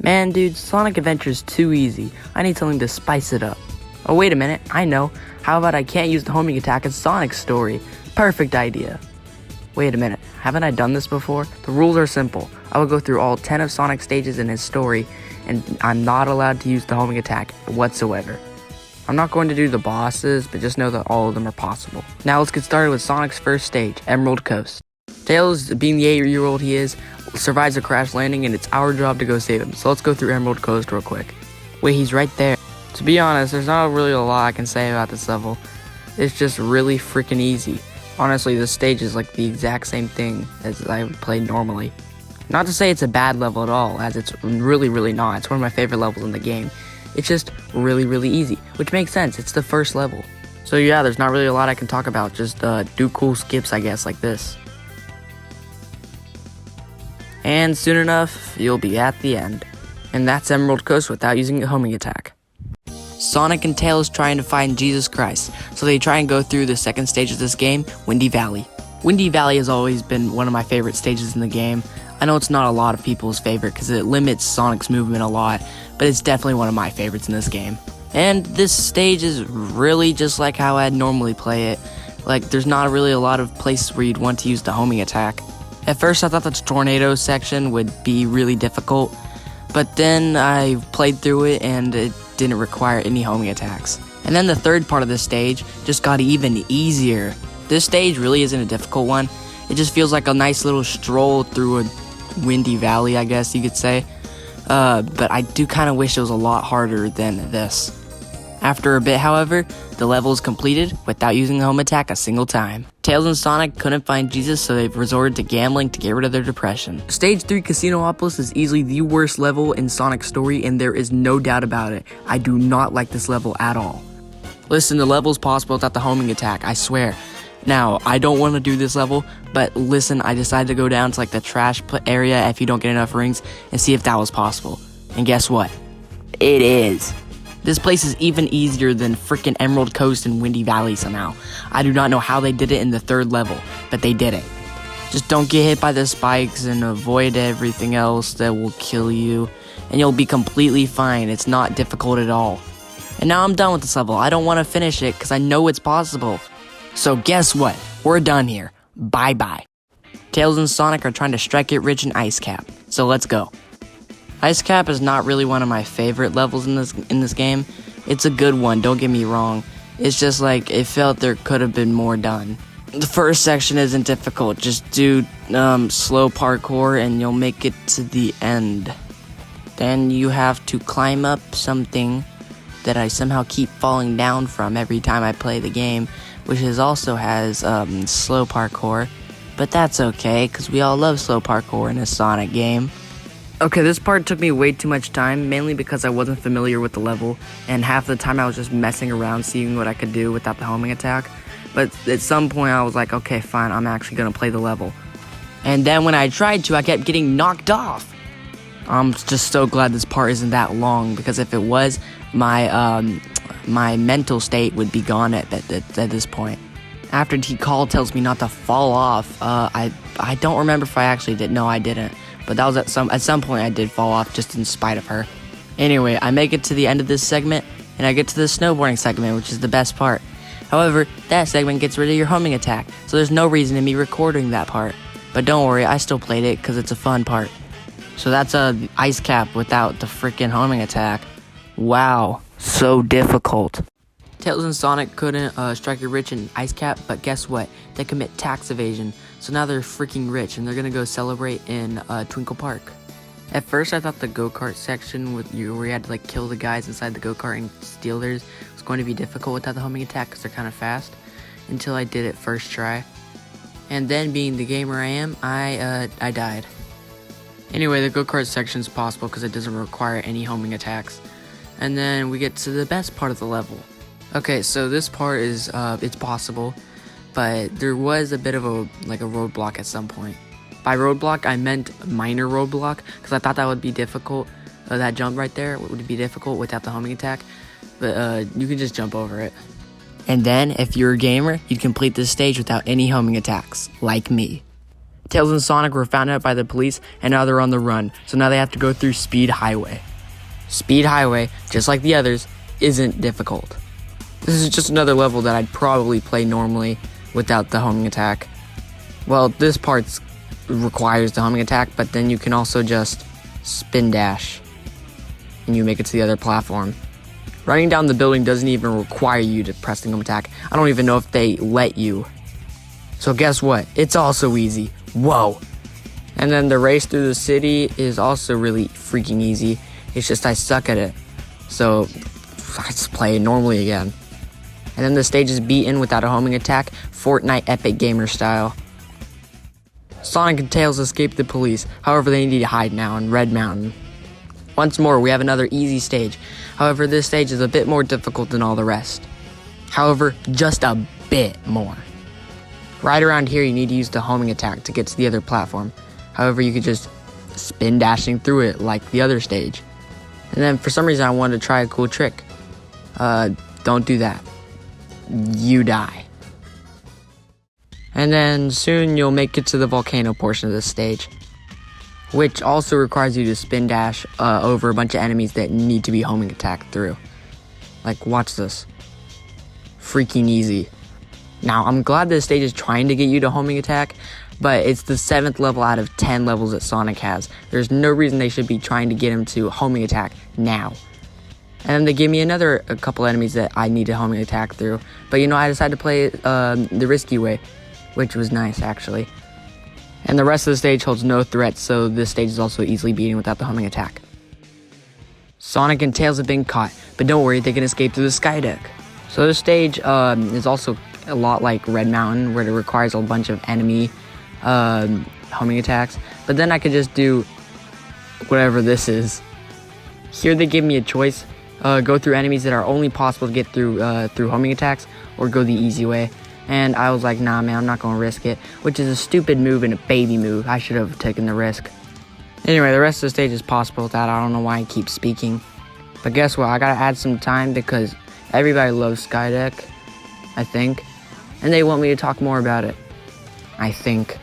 Man, dude, Sonic Adventure's too easy. I need something to spice it up. Oh, wait a minute, I know. How about I can't use the homing attack in Sonic's story? Perfect idea. Wait a minute, haven't I done this before? The rules are simple. I will go through all 10 of Sonic's stages in his story, and I'm not allowed to use the homing attack whatsoever. I'm not going to do the bosses, but just know that all of them are possible. Now let's get started with Sonic's first stage, Emerald Coast. Tails, being the 8-year-old he is, survives a crash landing, and it's our job to go save him. So let's go through Emerald Coast real quick. Wait, he's right there. To be honest, there's not really a lot I can say about this level. It's just really freaking easy. Honestly, this stage is like the exact same thing as I played normally. Not to say it's a bad level at all, as it's really not. It's one of my favorite levels in the game. It's just really easy, which makes sense. It's the first level. So yeah, there's not really a lot I can talk about. Just do cool skips, I guess, like this. And soon enough, you'll be at the end. And that's Emerald Coast without using a homing attack. Sonic and Tails trying to find Jesus Christ, so they try and go through the second stage of this game, Windy Valley. Windy Valley has always been one of my favorite stages in the game. I know it's not a lot of people's favorite because it limits Sonic's movement a lot, but it's definitely one of my favorites in this game. And this stage is really just like how I'd normally play it. Like, there's not really a lot of places where you'd want to use the homing attack. At first I thought the tornado section would be really difficult, but then I played through it and it didn't require any homing attacks. And then the third part of this stage just got even easier. This stage really isn't a difficult one. It just feels like a nice little stroll through a windy valley, I guess you could say. But I do kind of wish it was a lot harder than this. After a bit, however, the level is completed without using the home attack a single time. Tails and Sonic couldn't find Jesus, so they've resorted to gambling to get rid of their depression. Stage 3 Casinopolis is easily the worst level in Sonic's story, and there is no doubt about it. I do not like this level at all. Listen, the level's possible without the homing attack, I swear. Now, I don't want to do this level, but listen, I decided to go down to like the trash area if you don't get enough rings and see if that was possible. And guess what? It is. This place is even easier than freaking Emerald Coast and Windy Valley somehow. I do not know how they did it in the third level, but they did it. Just don't get hit by the spikes and avoid everything else that will kill you, and you'll be completely fine. It's not difficult at all. And now I'm done with this level. I don't want to finish it because I know it's possible. So guess what? We're done here. Bye-bye. Tails and Sonic are trying to strike it rich in Ice Cap, so let's go. Ice Cap is not really one of my favorite levels in this game. It's a good one, don't get me wrong. It's just like, it felt there could have been more done. The first section isn't difficult. Just do slow parkour and you'll make it to the end. Then you have to climb up something that I somehow keep falling down from every time I play the game, which also has slow parkour. But that's okay, because we all love slow parkour in a Sonic game. Okay, this part took me way too much time, mainly because I wasn't familiar with the level, and half the time I was just messing around seeing what I could do without the homing attack. But at some point I was like, okay, fine, I'm actually gonna play the level. And then when I tried to, I kept getting knocked off. I'm just so glad this part isn't that long, because if it was, my mental state would be gone at this point. After Tikal tells me not to fall off, I don't remember if I actually did. No, I didn't. But that was at some point I did fall off just in spite of her. Anyway, I make it to the end of this segment, and I get to the snowboarding segment, which is the best part. However, that segment gets rid of your homing attack, so there's no reason in me recording that part. But don't worry, I still played it because it's a fun part. So that's a Ice Cap without the freaking homing attack. Wow, so difficult. Tails and Sonic couldn't strike it rich in Ice Cap, but guess what? They commit tax evasion, so now they're freaking rich, and they're gonna go celebrate in Twinkle Park. At first, I thought the go-kart section where you had to like kill the guys inside the go-kart and steal theirs was going to be difficult without the homing attack because they're kind of fast, until I did it first try. And then, being the gamer I am, I died. Anyway, the go-kart section is possible because it doesn't require any homing attacks. And then we get to the best part of the level. Okay, so this part is, it's possible, but there was a bit of a roadblock at some point. By roadblock, I meant minor roadblock, because I thought that would be difficult. That jump right there would be difficult without the homing attack, but you can just jump over it. And then, if you're a gamer, you'd complete this stage without any homing attacks, like me. Tails and Sonic were found out by the police, and now they're on the run, so now they have to go through Speed Highway. Speed Highway, just like the others, isn't difficult. This is just another level that I'd probably play normally without the homing attack. Well, this part requires the homing attack, but then you can also just spin dash, and you make it to the other platform. Running down the building doesn't even require you to press the home attack. I don't even know if they let you. So guess what? It's also easy. Whoa. And then the race through the city is also really freaking easy. It's just I suck at it. So I just play it normally again. And then the stage is beaten without a homing attack, Fortnite Epic Gamer style. Sonic and Tails escape the police. However, they need to hide now in Red Mountain. Once more, we have another easy stage. However, this stage is a bit more difficult than all the rest. However, just a bit more. Right around here, you need to use the homing attack to get to the other platform. However, you could just spin dashing through it like the other stage. And then for some reason, I wanted to try a cool trick. Don't do that. You die. And then soon you'll make it to the volcano portion of this stage, which also requires you to spin dash over a bunch of enemies that need to be homing attacked through. Like, watch this. Freaking easy. Now, I'm glad this stage is trying to get you to homing attack, but it's the 7th level out of 10 levels that Sonic has. There's no reason they should be trying to get him to homing attack now. And then they give me a couple enemies that I need to homing attack through. But I decided to play the risky way, which was nice, actually. And the rest of the stage holds no threats, so this stage is also easily beaten without the homing attack. Sonic and Tails have been caught, but don't worry, they can escape through the sky deck. So this stage is also a lot like Red Mountain, where it requires a bunch of enemy homing attacks. But then I could just do whatever this is. Here they give me a choice. Go through enemies that are only possible to get through through homing attacks, or go the easy way. And I was like, nah, man, I'm not going to risk it. Which is a stupid move and a baby move. I should have taken the risk. Anyway, the rest of the stage is possible with that. I don't know why I keep speaking. But guess what? I got to add some time because everybody loves Skydeck, I think. And they want me to talk more about it, I think.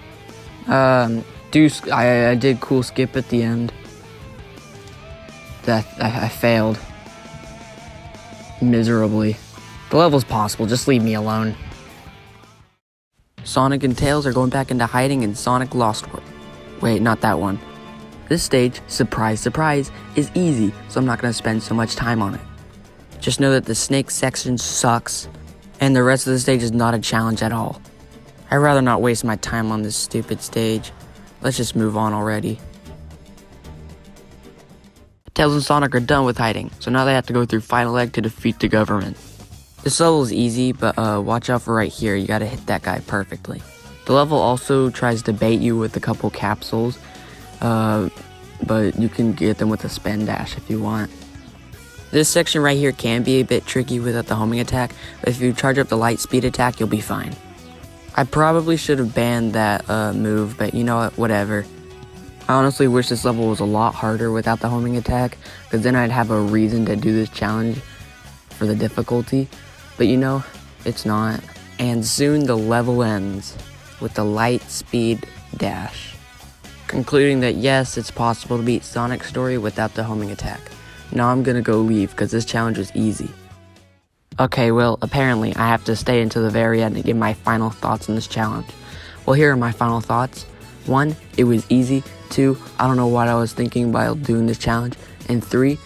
I did cool skip at the end. That I failed. Miserably. The level's possible, just leave me alone. Sonic and Tails are going back into hiding in Sonic Lost World. Wait, not that one. This stage, surprise, surprise, is easy, so I'm not going to spend so much time on it. Just know that the snake section sucks, and the rest of the stage is not a challenge at all. I'd rather not waste my time on this stupid stage. Let's just move on already. Tails and Sonic are done with hiding, so now they have to go through Final Egg to defeat the government. This level is easy, but watch out for right here. You gotta hit that guy perfectly. The level also tries to bait you with a couple capsules, but you can get them with a spin dash if you want. This section right here can be a bit tricky without the homing attack, but if you charge up the light speed attack, you'll be fine. I probably should have banned that move, but you know what, whatever. I honestly wish this level was a lot harder without the homing attack, because then I'd have a reason to do this challenge for the difficulty. But it's not. And soon the level ends with the light speed dash, concluding that yes, it's possible to beat Sonic's story without the homing attack. Now I'm gonna go leave because this challenge was easy. Okay, well, apparently I have to stay until the very end and give my final thoughts on this challenge. Well, here are my final thoughts. 1, it was easy. 2, I don't know what I was thinking while doing this challenge. And 3,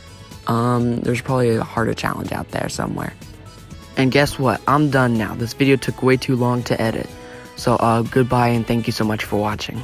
there's probably a harder challenge out there somewhere. And guess what? I'm done now. This video took way too long to edit. So, goodbye and thank you so much for watching.